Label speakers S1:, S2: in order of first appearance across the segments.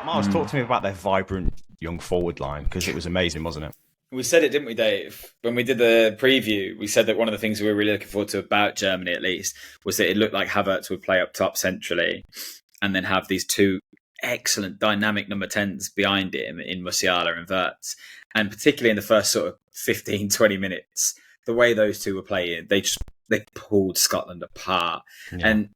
S1: Miles, talk to me about their vibrant young forward line, because it was amazing, wasn't it?
S2: We said it, didn't we, Dave? When we did the preview, we said that one of the things we were really looking forward to about Germany, at least, was that it looked like Havertz would play up top centrally and then have these two excellent dynamic number 10s behind him in Musiala and Wirtz. And particularly in the first sort of 15, 20 minutes, the way those two were playing, they pulled Scotland apart. Yeah. And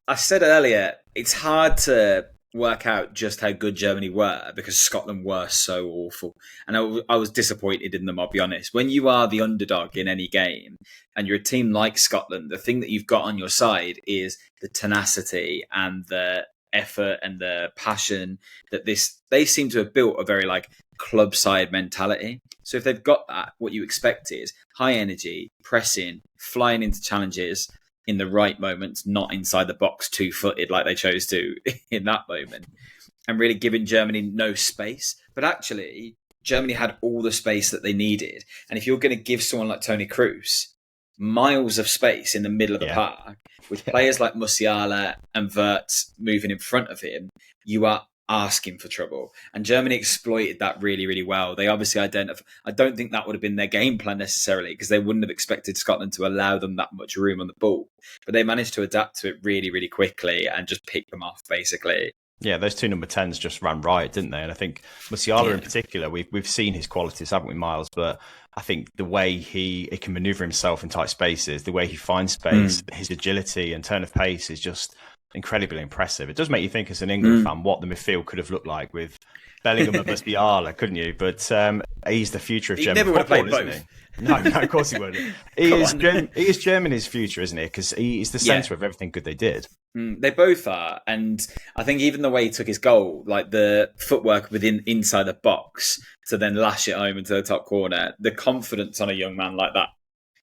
S2: I said earlier, it's hard to work out just how good Germany were because Scotland were so awful. And I was disappointed in them, I'll be honest. When you are the underdog in any game and you're a team like Scotland, the thing that you've got on your side is the tenacity and the effort and the passion that they seem to have built a very like club side mentality. So if they've got that, what you expect is high energy, pressing, flying into challenges in the right moments, not inside the box 2-footed like they chose to in that moment, and really giving Germany no space. But actually, Germany had all the space that they needed. And if you're going to give someone like Toni Kroos miles of space in the middle of the park, with players like Musiala and Wirtz moving in front of him, you are asking for trouble. And Germany exploited that really, really well. They obviously identified. I don't think that would have been their game plan necessarily, because they wouldn't have expected Scotland to allow them that much room on the ball. But they managed to adapt to it really, really quickly and just pick them off, basically.
S1: Yeah, those two number 10s just ran riot, didn't they? And I think Musiala in particular, we've seen his qualities, haven't we, Miles? But I think the way he can manoeuvre himself in tight spaces, the way he finds space, his agility and turn of pace is just incredibly impressive. It does make you think, as an England fan, what the midfield could have looked like with Bellingham and Musiala, couldn't you? But he's the future of German football, isn't he? No, of course he wouldn't. He is Germany's future, isn't he? Because he's the centre of everything good they did.
S2: They both are, and I think even the way he took his goal, like the footwork inside the box to then lash it home into the top corner, the confidence on a young man like that.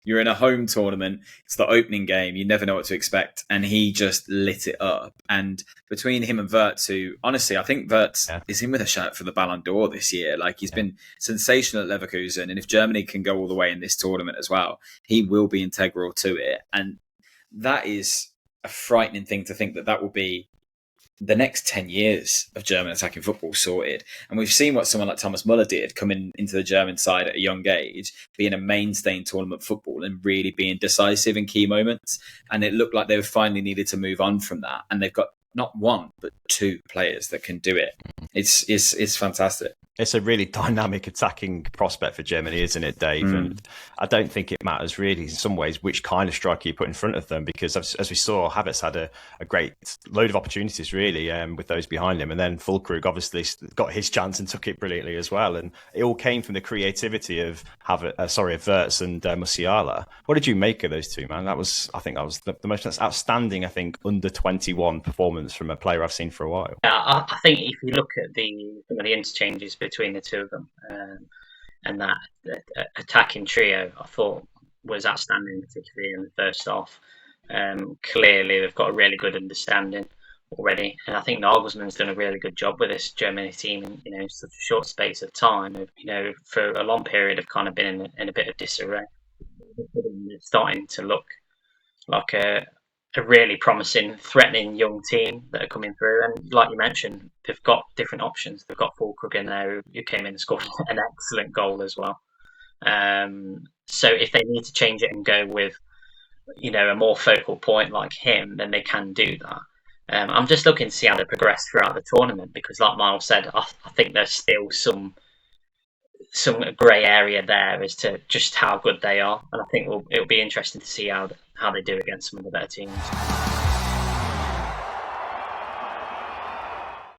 S2: You're in a home tournament, it's the opening game, you never know what to expect, and he just lit it up. And between him and Wirtz, who, honestly, I think Wirtz is in with a shout for the Ballon d'Or this year. Like, he's been sensational at Leverkusen, and if Germany can go all the way in this tournament as well, he will be integral to it. And that is a frightening thing to think that will be the next 10 years of German attacking football sorted. And we've seen what someone like Thomas Muller did, coming into the German side at a young age, being a mainstay in tournament football and really being decisive in key moments. And it looked like they finally needed to move on from that. And they've got not one, but two players that can do it. It's fantastic.
S1: It's a really dynamic attacking prospect for Germany, isn't it, Dave? And I don't think it matters really in some ways which kind of striker you put in front of them, because as we saw, Havertz had a great load of opportunities really with those behind him, and then Füllkrug obviously got his chance and took it brilliantly as well. And it all came from the creativity of Wirtz and Musiala. What did you make of those two, man? I think that was the most outstanding, under 21 performance from a player I've seen for a while.
S3: Yeah, I think if you look at some of the interchanges between the two of them, and that attacking trio, I thought was outstanding, particularly in the first half. Clearly, they've got a really good understanding already, and I think Nagelsmann's done a really good job with this Germany team in such a short space of time. For a long period, have kind of been in a bit of disarray. They're starting to look like a really promising, threatening young team that are coming through. And like you mentioned, they've got different options. They've got Füllkrug in there who came in and scored an excellent goal as well. So if they need to change it and go with, a more focal point like him, then they can do that. I'm just looking to see how they progress throughout the tournament, because like Miles said, I think there's still some grey area there as to just how good they are. And I think it'll be interesting to see how they do against some of the better teams.